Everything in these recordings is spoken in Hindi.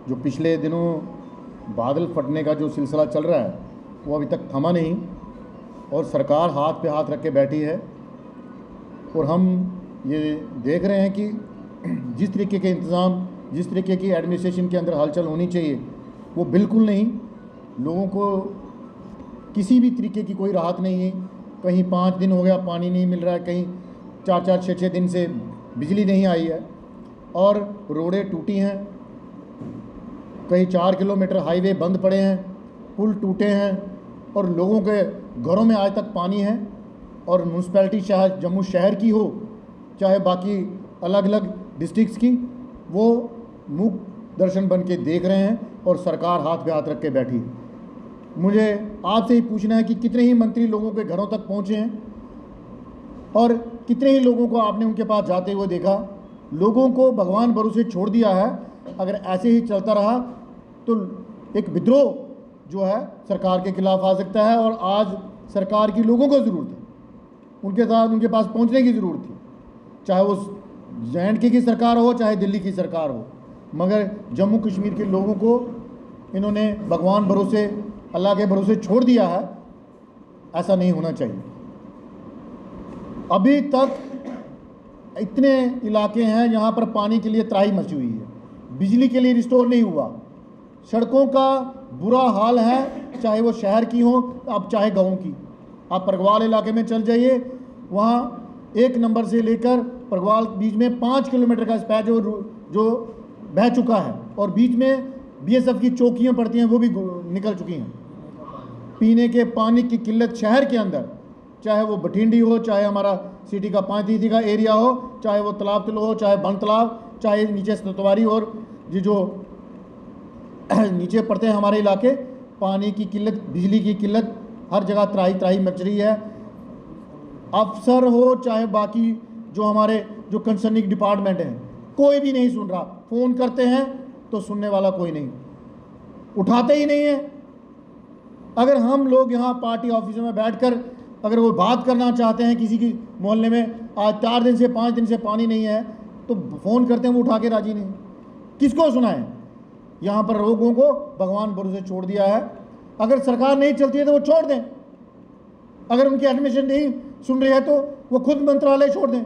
जो पिछले दिनों बादल फटने का जो सिलसिला चल रहा है वो अभी तक थमा नहीं और सरकार हाथ पे हाथ रख के बैठी है। और हम ये देख रहे हैं कि जिस तरीके के इंतज़ाम, जिस तरीके की एडमिनिस्ट्रेशन के अंदर हलचल होनी चाहिए वो बिल्कुल नहीं। लोगों को किसी भी तरीके की कोई राहत नहीं है। कहीं 5 दिन हो गया पानी नहीं मिल रहा है, कहीं 4-4, 6-6 दिन से बिजली नहीं आई है और रोडें टूटी हैं। कहीं 4 किलोमीटर हाईवे बंद पड़े हैं, पुल टूटे हैं और लोगों के घरों में आज तक पानी है। और म्यूनसिपैलिटी चाहे जम्मू शहर की हो चाहे बाकी अलग अलग डिस्ट्रिक्ट्स की, वो मूक दर्शन बन के देख रहे हैं और सरकार हाथ पे हाथ रख के बैठी है। मुझे आपसे ही पूछना है कि कितने ही मंत्री लोगों के घरों तक पहुँचे हैं और कितने ही लोगों को आपने उनके पास जाते हुए देखा। लोगों को भगवान भरोसे छोड़ दिया है। अगर ऐसे ही चलता रहा तो एक विद्रोह जो है सरकार के खिलाफ आ सकता है और आज सरकार की लोगों को ज़रूरत है, उनके साथ उनके पास पहुंचने की ज़रूरत थी, चाहे वो J&K की सरकार हो चाहे दिल्ली की सरकार हो। मगर जम्मू कश्मीर के लोगों को इन्होंने भगवान भरोसे, अल्लाह के भरोसे छोड़ दिया है। ऐसा नहीं होना चाहिए। अभी तक इतने इलाके हैं जहां पर पानी के लिए त्राही मची हुई है, बिजली के लिए रिस्टोर नहीं हुआ, सड़कों का बुरा हाल है, चाहे वो शहर की हो अब चाहे गांव की। आप परगवाल इलाके में चल जाइए, वहाँ 1 नंबर से लेकर परगवाल बीच में 5 किलोमीटर का स्पैच जो बह चुका है और बीच में BSF की चौकियाँ पड़ती हैं वो भी निकल चुकी हैं। पीने के पानी की किल्लत शहर के अंदर, चाहे वो बठिंडी हो, चाहे हमारा सिटी का 5 का एरिया हो, चाहे वो तालाब तिलो हो, चाहे बन तालाब, चाहे नीचे सतवारी और ये जो नीचे पड़ते हैं हमारे इलाके, पानी की किल्लत, बिजली की किल्लत, हर जगह त्राही त्राही मच रही है। अफसर हो चाहे बाकी जो हमारे जो कंसर्निंग डिपार्टमेंट हैं, कोई भी नहीं सुन रहा। फ़ोन करते हैं तो सुनने वाला कोई नहीं, उठाते ही नहीं है। अगर हम लोग यहाँ पार्टी ऑफिसों में बैठकर अगर वो बात करना चाहते हैं किसी की मोहल्ले में आज 4 दिन से 5 दिन से पानी नहीं है तो फ़ोन करते हैं, वो उठा के राजी नहीं। किसको सुनाएं? यहाँ पर लोगों को भगवान भरोसे छोड़ दिया है। अगर सरकार नहीं चलती है तो वो छोड़ दें, अगर उनकी एडमिनिस्ट्रेशन नहीं सुन रही है तो वो खुद मंत्रालय छोड़ दें।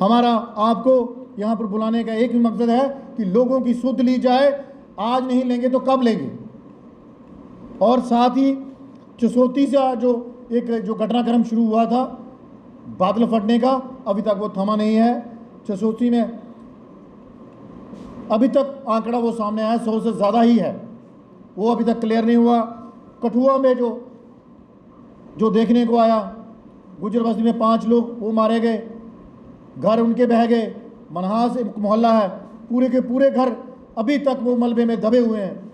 हमारा आपको यहाँ पर बुलाने का एक ही मकसद है कि लोगों की सुध ली जाए। आज नहीं लेंगे तो कब लेंगे? और साथ ही चसौती से जो घटनाक्रम शुरू हुआ था बादल फटने का, अभी तक वो थमा नहीं है। चसौती में अभी तक आंकड़ा वो सामने आया 100 से ज़्यादा ही है, वो अभी तक क्लियर नहीं हुआ। कठुआ में जो देखने को आया, गुजर बस्ती में 5 लोग वो मारे गए, घर उनके बह गए। मनहास एक मोहल्ला है, पूरे के पूरे घर अभी तक वो मलबे में दबे हुए हैं।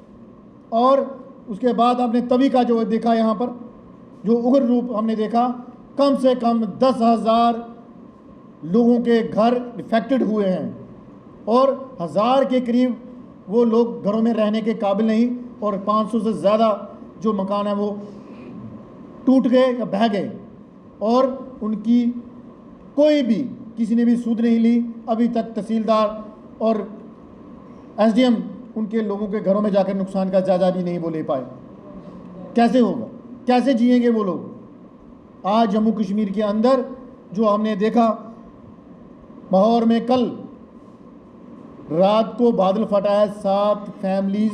और उसके बाद आपने तभी का जो देखा, यहाँ पर जो उग्र रूप हमने देखा, कम से कम 10,000 लोगों के घर इफेक्टेड हुए हैं और 1000 के करीब वो लोग घरों में रहने के काबिल नहीं और 500 से ज़्यादा जो मकान है वो टूट गए या बह गए और उनकी कोई भी किसी ने भी सूद नहीं ली। अभी तक तहसीलदार और SDM उनके लोगों के घरों में जाकर नुकसान का जायजा भी नहीं वो ले पाए। कैसे होगा? कैसे जिएंगे वो लोग? आज जम्मू कश्मीर के अंदर जो हमने देखा, माहौर में कल रात को बादल फटा है, 7 फैमिलीज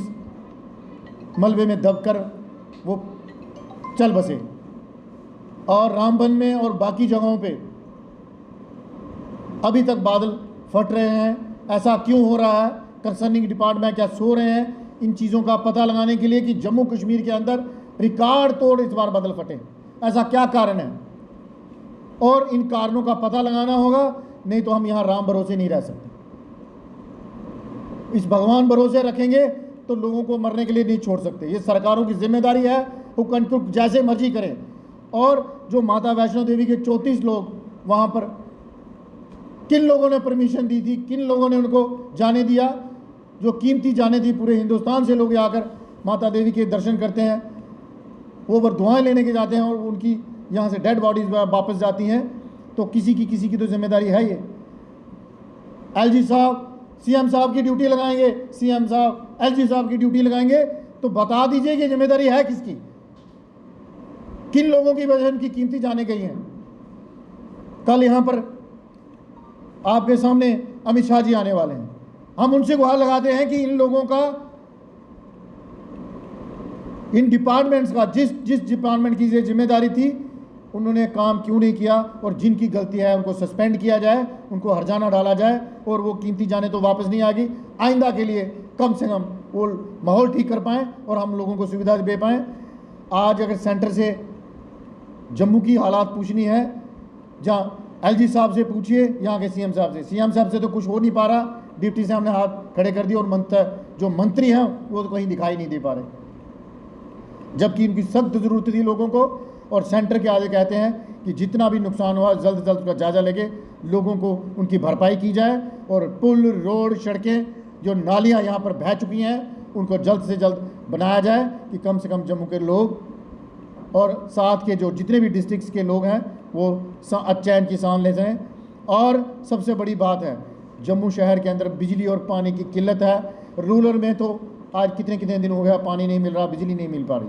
मलबे में दबकर वो चल बसे। और रामबन में और बाकी जगहों पे अभी तक बादल फट रहे हैं। ऐसा क्यों हो रहा है? कंसर्निंग डिपार्टमेंट क्या सो रहे हैं इन चीज़ों का पता लगाने के लिए कि जम्मू कश्मीर के अंदर रिकॉर्ड तोड़ इस बार बादल फटे? ऐसा क्या कारण है? और इन कारणों का पता लगाना होगा, नहीं तो हम यहाँ राम भरोसे नहीं रह सकते। इस भगवान भरोसे रखेंगे तो लोगों को मरने के लिए नहीं छोड़ सकते। ये सरकारों की जिम्मेदारी है, वो कंट्रोल जैसे मर्जी करें। और जो माता वैष्णो देवी के 34 लोग वहाँ पर, किन लोगों ने परमिशन दी थी, किन लोगों ने उनको जाने दिया? जो कीमती जाने थी, पूरे हिंदुस्तान से लोग आकर माता देवी के दर्शन करते हैं, वो वर दुआएँ लेने के जाते हैं और उनकी यहाँ से डेड बॉडीज वापस जाती हैं। तो किसी की तो जिम्मेदारी है ये। LG साहब सीएम साहब की ड्यूटी लगाएंगे, सीएम साहब एलजी साहब की ड्यूटी लगाएंगे, तो बता दीजिए कि जिम्मेदारी है किसकी, किन लोगों की वजह इनकी कीमती जाने गई हैं। कल यहाँ पर आपके सामने अमित शाह जी आने वाले हैं, हम उनसे गुहार लगाते हैं कि इन लोगों का, इन डिपार्टमेंट्स का, जिस डिपार्टमेंट की ये जिम्मेदारी थी उन्होंने काम क्यों नहीं किया, और जिनकी गलती है उनको सस्पेंड किया जाए, उनको हर्जाना डाला जाए, और वो कीमती जाने तो वापस नहीं आएगी। आइंदा के लिए कम से कम वो माहौल ठीक कर पाएँ और हम लोगों को सुविधा दे पाएँ। आज अगर सेंटर से जम्मू की हालात पूछनी है, जहाँ एलजी साहब से पूछिए, यहाँ के सीएम साहब से तो कुछ हो नहीं पा रहा, डिप्टी साहब ने हाथ खड़े कर दिए, और जो मंत्री हैं वो तो कहीं दिखाई नहीं दे पा रहे, जबकि इनकी सख्त ज़रूरत थी लोगों को। और सेंटर के आगे कहते हैं कि जितना भी नुकसान हुआ जल्द से जल्द उसका जायज़ा लेके लोगों को उनकी भरपाई की जाए, और पुल, रोड, सड़कें, जो नालियाँ यहाँ पर बह चुकी हैं उनको जल्द से जल्द बनाया जाए, कि कम से कम जम्मू के लोग और साथ के जो जितने भी डिस्ट्रिक्ट्स के लोग हैं वो चैन की सांस ले जाएँ। और सबसे बड़ी बात है, जम्मू शहर के अंदर बिजली और पानी की किल्लत है। रूरल में तो आज कितने दिन हो गया पानी नहीं मिल रहा, बिजली नहीं मिल पा रही,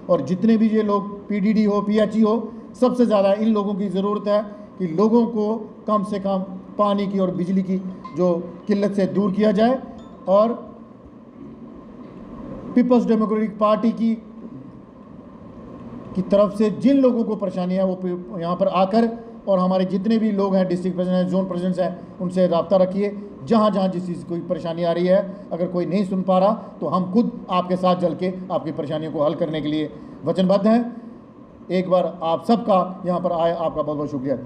और जितने भी ये लोग पीडीडी हो, पीएचई हो, सबसे ज़्यादा इन लोगों की ज़रूरत है कि लोगों को कम से कम पानी की और बिजली की जो किल्लत से दूर किया जाए। और पीपल्स डेमोक्रेटिक पार्टी की तरफ से जिन लोगों को परेशानी है वो यहाँ पर आकर, और हमारे जितने भी लोग हैं, डिस्ट्रिक्ट प्रेसिडेंट हैं, जोन प्रेसिडेंट्स हैं, उनसे रब्ता रखिए। जहाँ जहाँ जिस चीज़ कोई परेशानी आ रही है, अगर कोई नहीं सुन पा रहा तो हम खुद आपके साथ चल के आपकी परेशानियों को हल करने के लिए वचनबद्ध हैं। एक बार आप सबका यहाँ पर आए, आपका बहुत बहुत शुक्रिया।